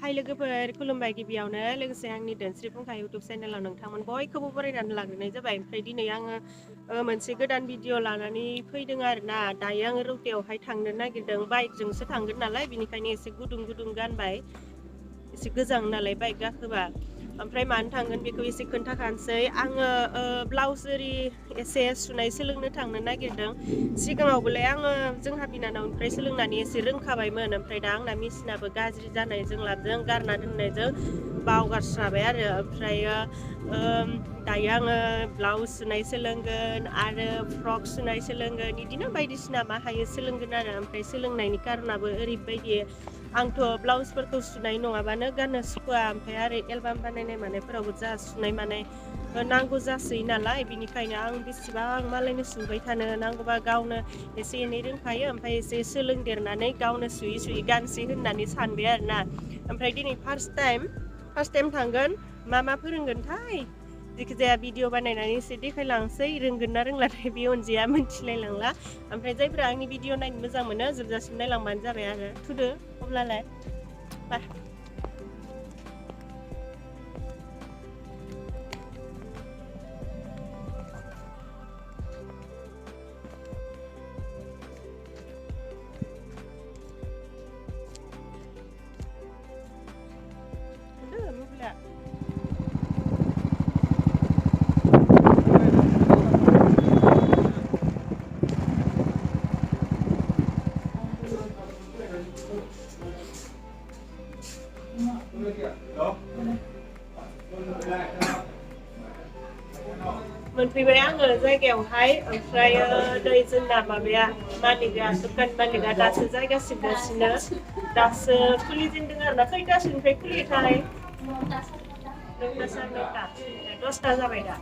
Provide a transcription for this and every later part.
हाय लोगोफोर खुलुमबाय गिबियावनो लोगोसे आंनि दोनस्रि फुंखा इउटुब चेनेलाव नोंथांमोन बयखौबो बरायनानै लाग्रोनाय जाबाय। ओमफ्राय दिनै आङो मोनसे गोदान भिडिअ लानानै फैदों आरोना। दायो आङो रौतायावहाय थांनो नागिरदों, बाइकजोंसो थांगोन नालाय बिनिखायनो एसे गुदुं गुदुं गानबाय, एसे गोजां नालाय बाइक गाखोबा। ओमफ्राय मानो थांगोन बेखौ एसे खोन्थाखानोसै। आङो ब्लाउस ओरि एसे सुनाय सोलोंनो थांनो नागिरदों। सिगाङावबोलाय आङो जोंहा बिनानावनिफ्राय सोलोंनानै एसे रोंखाबायमोन। ओमफ्राय दा आंना मेसिनाबो गाज्रि जानायजों लाबजों गारना दोननायजों बावगारस्राबाय आरो। ओमफ्रायो दायो आङो ब्लाउस सुनाय सोलोंगोन आरो फ्रक सुनाय सोलोंगोन, बिदिनो बायदिसिना मा हायो सोलोंगोन आरो। ओमफ्राय सोलोंनायनि कारनाबो ओरैबायदि, आंथ' ब्लाउसफोरखौ सुनाय नङाबानो गाननो सुखुवा। ओमफ्राय आरो एलबाम बानायनाय मानायफोरावबो जा सुनाय मानाय नांगौ जासोयो नालाय, बिनिखायनो आं बेसेबां मालायनो सुबाय थानो, नांगौबा गावनो एसे एनै रोंखायो ओमफ्राय एसे सोलोंदेरनानै गावनो सुयै सुयै गानसै होननानै सानबाय आरोना। ओमफ्राय दिनै फार्स्ट टाइम थांगोन, मा फोरोंगोनथाय जायखिजाया भिडिअ बानायनानै एसे देखायलांसै, रोंगोन ना रोंलाथाय बे अनजिया मिथिलायलांला। ओमफ्राय जायफ्रा आंनि भिडिअ नायनो मोजां मोनो जोबजासिम नायलांबानो जाबाय आरो। थुदो अब्लालाय बाय। मोनफैबाय आङो जायगायावहाय। ओमफ्राय नै जोंना माबाया मालिकआ, दखान मालिकआ दासो जायगा सिबगासिनो, दासो खुलिजेनदों आरोना। खैथासोनिफ्राय खुलियोथाय? 10ता जाबाय दा,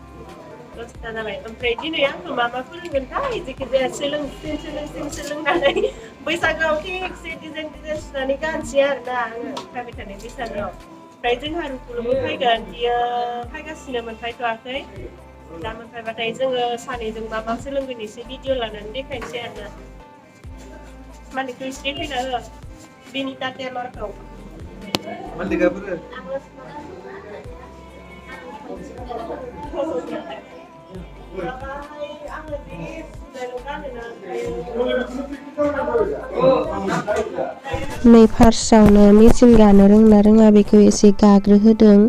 10ता जाबाय। ओमफ्राय दिनै आंखौ मा फोरोंगोनथाय, जायखिजाया सोलोंनानै बैसागोआव थिगसे डिजाइन सुनानै गानसै आरोना आङो फैबाय थानाय बैसागोआव। ओमफ्राय जोंहा रुकुरुबो फैगोन, बियो फैगासिनो, मोनफैथ'वाखै। दा मोनफैबाथाय जोङो सानैजों मा सोलोंगोन एसे भिडिअ लानानै देखायनोसै आरोना। मालिकखौ एसे देखायना हो, बेनिता टेलरखौ। मालिकआ बोरो? नै फार्स्टआवनो मेचिन गानो रोंना रोङा बेखौ एसे गाग्रोहोदों।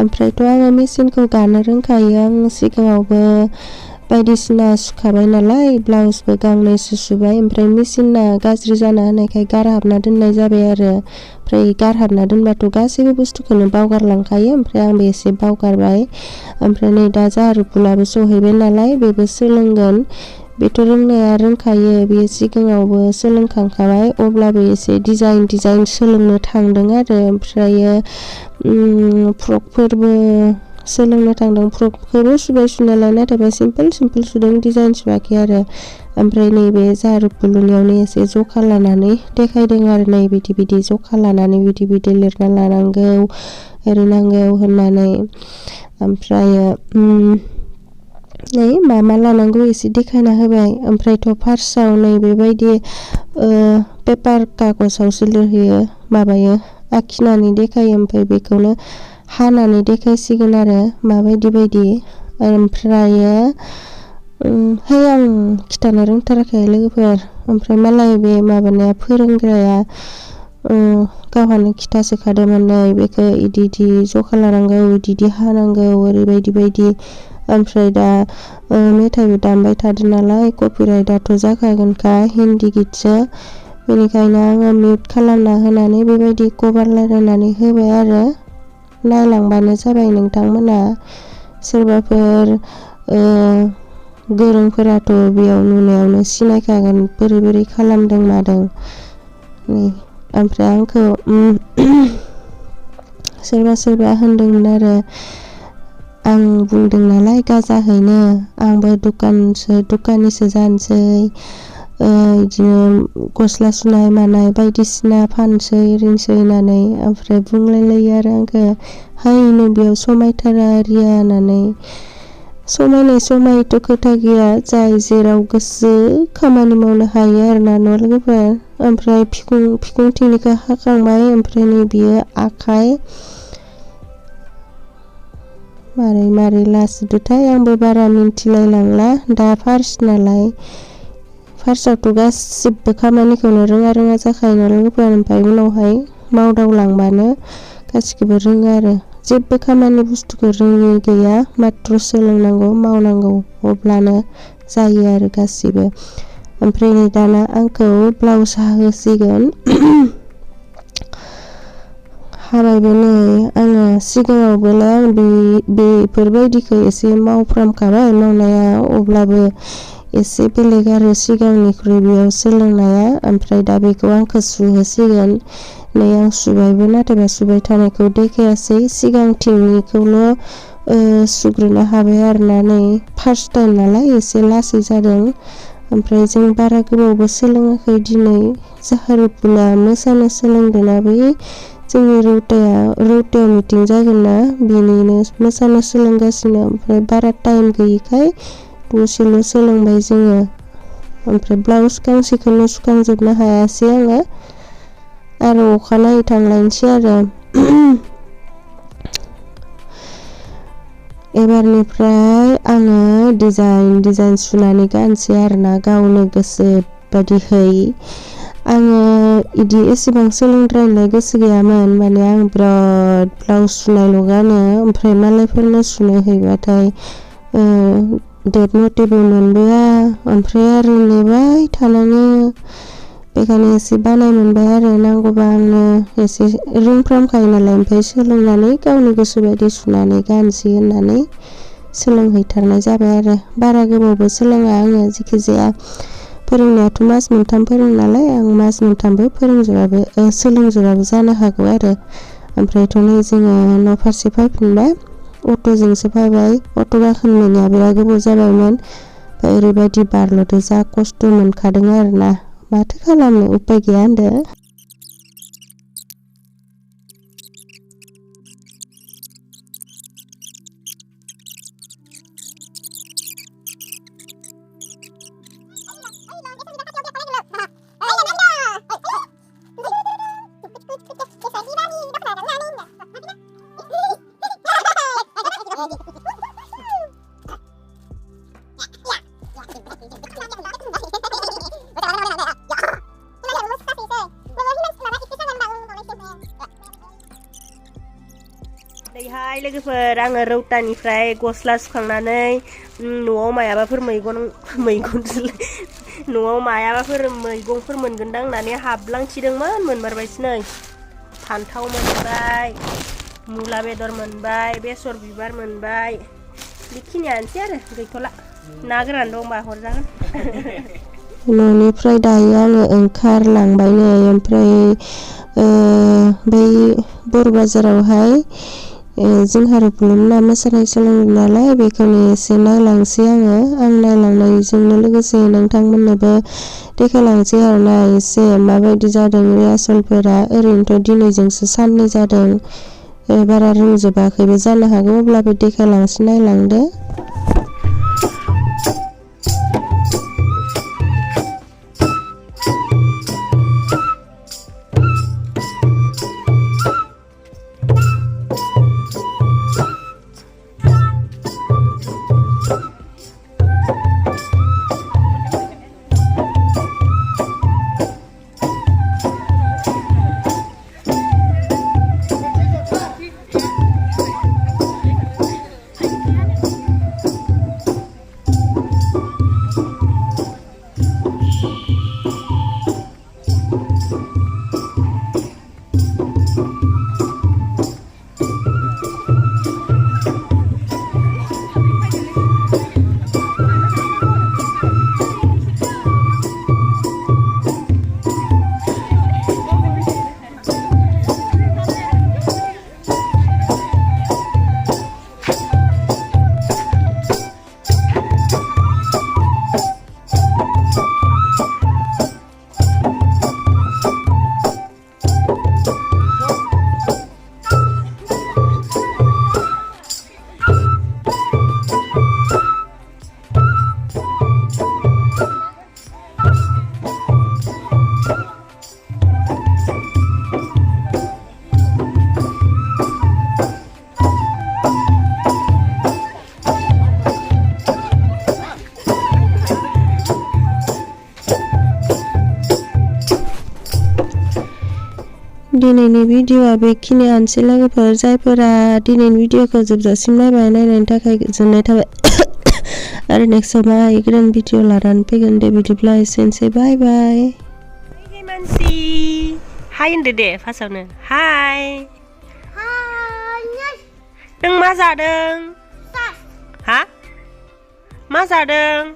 ओमफ्रायथ' आङो मेचिनखौ गानो रोंखायो, आं सिगाङावबो बायदिसिना सुखाबाय नालाय, ब्लाउसबो गांनैसो सुबाय। ओमफ्राय मेचिना गाज्रि जाना होनायखाय गारहाबना दोननाय जाबाय आरो। ओमफ्राय गारहाबना दोनबाथ' गासैबो बुस्थुखौनो बावगारलांखायो, ओमफ्राय आंबो एसे बावगारबाय। ओमफ्राय नै दा जाहा रुपुलाबो सहैबाय नालाय, बेबो सोलोंगोन। बेथ' रोंनाया रोंखायो, बेयो सिगाङावबो सोलोंखांखाबाय, अब्लाबो एसे डिजाइन सोलोंनो थांदों आरो। ओमफ्रायो फ्रकफोरबो सोलोंनो थांदों। फ्रकखौबो सुबाय सुनायालाय, नाथायबा सिम्पोल सुदों, डिजाइन सुवाखै आरो। ओमफ्राय नैबे जाहा रुपुलनियावनो एसे जखा लानानै देखायदों आरो, नै बिदि जखा लानानै बिदि लिरना लानांगौ, ओरै नांगौ होननानै। ओमफ्रायो नै मा लानांगौ एसे देखायना होबाय। ओमफ्रायथ' फार्स्टआव नै बेबायदि पेपार कागजावसो लिरहोयो, माबायो आखिनानै देखायो। ओमफ्राय बेखौनो हानानै देखायसिगोन आरो माबायदि। ओमफ्रायो आं खिथानो रोंथाराखै लोगोफोर। ओमफ्राय मालाय बे माबानाया फोरोंग्राया गावहानो खिथासोखादोंमोन, नै बेखौ इदि जखा लानांगौ, इदि हानांगौ, ओरैबायदि। ओमफ्राय दा मेथाइबो दामबाय थादों नालाय, कपिराइटआथ' जाखागोनखा, हिन्दी गितसो। बेनिखायनो आङो मिउट खालामना होनानै बेबायदि कभार रायलायनानै होबाय आरो। नायलांबानो जाबाय नोंथांमोना। सोरबाफोर गोरोंफोराथ' बेयाव नुनायावनो सिनायखागोन बोरै खालामदों मादों। ओमफ्राय आंखौ सोरबा होनदोंमोन आरो, आं बुंदों नालाय गाजाहैनो आंबो दुखानिसो जानोसै बिदिनो गस्ला सुनाय मानाय बायदिसिना फानसै रिनसै होननानै ओमफ्राय बुंलायलायो आरो आंखो हाय नों बेयाव समायथारा आरिया होननानै समायथ' खोथा गैया जाय जेराव गोसो खामानि मावनो हायो आरोना न' लोगोफोर ओमफ्राय फिकुंथिनिखौ हाखांबाय ओमफ्राय नै बियो आखाइ मारै लासोदोथाय आंबो बारा मिन्थिलायलांला दा फार्स्ट नालाय फार्स्टआवथ' गासिबो खामानिखौनो रोङा जाखायो न' लोगोफोर ओमफ्राय उनावहाय मावदावलांबानो गासिखौबो रोङो आरो जेबो खामानि बुस्थुखौ रोङि गैया माथ्र सोलोंनांगौ मावनांगौ अब्लानो जायो आरो गासिबो ओमफ्राय नै दाना आंखौ ब्लाउस हाहोसिगोन हाबायबो नै आङो सिगाङावबोलाय आं बेफोरबायदिखौ एसे मावफ्रामखाबाय मावनाया अब्लाबो एसे बेलेग आरो सिगांनिख्रुइ बेयाव सोलोंनाया ओमफ्राय दा बेखौ आंखौ सुहोसिगोन नै आं सुबायबो नाथायबा सुबाय थानायखौ देखायासै सिगांथिंनिखौल' सुग्रोनो हाबाय आरोना नै फार्स्ट टाइम नालाय एसे लासै जादों ओमफ्राय जों बारा गोबावबो सोलोङाखै दिनै जाहारुबुला मोसानो सोलोंदोंना बै जोंनि रौतायाव मिटिं जागोन ना बेनिनो मोसानो सोलोंगासिनो ओमफ्राय बारा टाइम गैयिखाय दसेल' सोलोंबाय जोङो ओमफ्राय ब्लाउस गांसेखौनो सुखांजोबनो हायासै आङो आरो अखानायै थांलायनोसै आरो एबारनिफ्राय आङो डिजाइन सुनानै गानसै आरोना गावनो गोसो बादिहै आङो इदि एसेबां सोलोंद्रायनो गोसो गैयामोन माने आं बिराद ब्लाउस सुनायल' गानो ओमफ्राय मालायफोरनो सुनो हैबाथाय डेट मटेबो मोनबोआ ओमफ्राय आरो नेबाय थानाङो बेखायनो एसे बानाय मोनबाय आरो नांगौबा आङो एसे रोंफ्रामखायो नालाय ओमफ्राय सोलोंनानै गावनि गोसो बायदि सुनानै गानसै होननानै सोलोंहैथारनाय जाबाय आरो बारा गोबावबो सोलोङा आङो जेखिजाया फोरोंनायाथ' मास मोनथाम फोरों नालाय आं मास मोनथामबो सोलोंजोबाबो जानो हागौ आरो ओमफ्रायथ' नै जोङो न' फारसे फैफिनबाय अट'जोंसो फैबाय अट' गाखोनाया बिराद गोबाव जाबायमोन ओमफ्राय ओरैबायदि बारल'दो जा खस्थ' मोनखादों आरोना माथो खालामनो उपाय गैया होनदो हाय लोगोफोर आङो रौतानिफ्राय गस्ला सुखांनानै न'आव मायाबाफोर न'आव मायाबाफोर मैगंफोर मोनगोनदां होननानै हाबलांथिदोंमोन मोनमारबायसो नै फान्थाव मोनबाय मुला बेदर मोनबाय बेसर बिबार मोनबाय बेखिनियानोसै आरो गैथ'ला ना गोरान दंबा हरजागोन न'निफ्राय दायो आङो ओंखारलांबाय नै ओमफ्राय बै बर' बाजारावहाय जोंहा रुपलुमना मोसानाय सोलोंदों नालाय बेखौनो एसे नायलांसै आं नायलांनायजोंनो लोगोसे नोंथांमोननोबो देखायलांसै आरोना एसे माबायदि जादों रिहार्सेलफोरा ओरैनोथ' दिनैजोंसो साननै जादों बारा रोंजोबाखैबो जानो हागौ अब्लाबो देखायलांसै नायलांदो दिनैनि भिडिअआ बेखिनियानोसै लोगोफोर जायफोरा दिनैनि भिडिअखौ जोबजासिम नायबाय नायनायनि थाखाय गोजोननाय थाबाय आरो नेक्स्टआव मा गोदान भिडिअ लानानै फैगोन दे बिदिब्ला एसेनोसै बाय बाय मानसि हाय होनदो दे फार्स्टआवनो हाय नों मा जादों हा मा जादों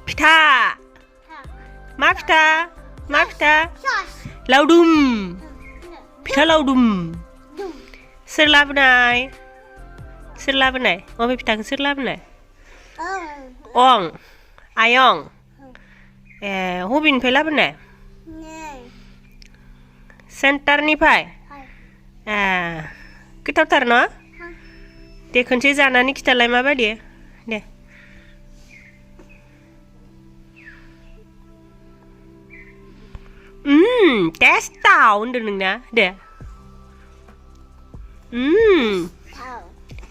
फिथा मा फिथा लावदुम फिथा लावदुम सोर लाबोनाय अबे फिथाखौ सोर लाबोनाय अंआयं ए हबिनिफ्राय लाबोनाय सेन्टारनिफ्राय ए गोथावथार न दे खनसे जानानै खिथालाय माबायदि दे टेस्टाव होनदों नोंना दे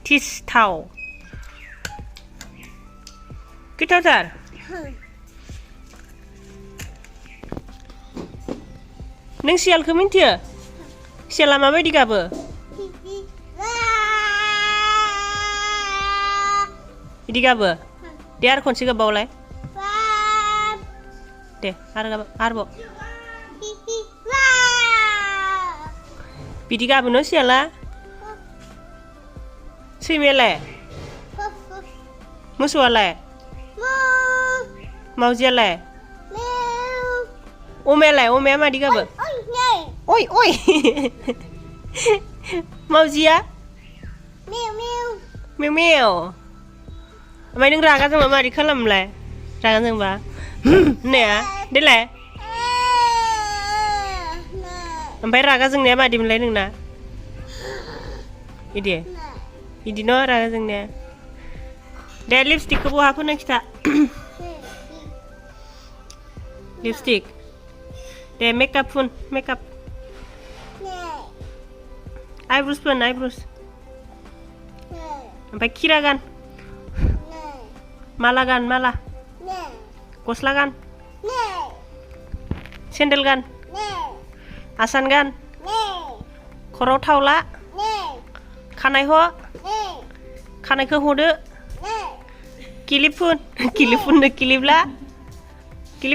टेस्टाव गोथावथार नों सियालखौ मिन्थियो सियाला माबायदि गाबो बिदि गाबो दे आरो खनसे गाबबावलाय दे आरोबाव बिदि गाबो न सियाला सैमायालाय मोसौआलाय मावजियालाय अमाया मादि गाबो ओइ मावजिया मेव ओमफ्राय नों रागा जोंबा मारै खालामोलाय रागा जोंबा होननाया देलाय ओमफ्राय रागा जोंनाया मादिमोनलाय नोंना इदि न रागा जोंनाया दे लिपस्टिकखौ बहा फोनो खिथा लिपस्टिक दे मेकआप फुन मेकआप आइब्रुस फुन आइब्रुस ओमफ्राय खिरा गान माला गान माला गस्ला गान सेन्देल गान आसान गान खर'आव थावला खानायखौ हदो किलिप फुनदो किलिप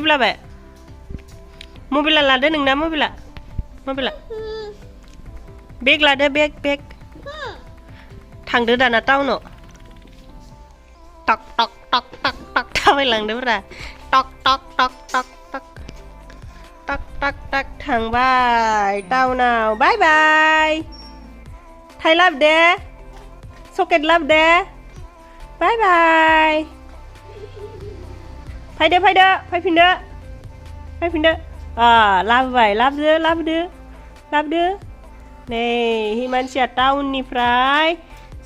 लाबाय मबाइला लादो नोंना मबाइला बेग लादो बेग थांदो दाना टाउनाव टक थाबायलांदोब्रा टक थांबाय टाउनाव बाय बाय थाइ लाबोदे सकेट लाबोदे बाय बाय फैफिनदो लाबोदो नै हि मानसिया टाउननिफ्राय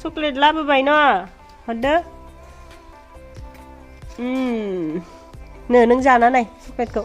चक्लेट लाबोबाय न हरदो नों जाना नाय चक्लेटखौ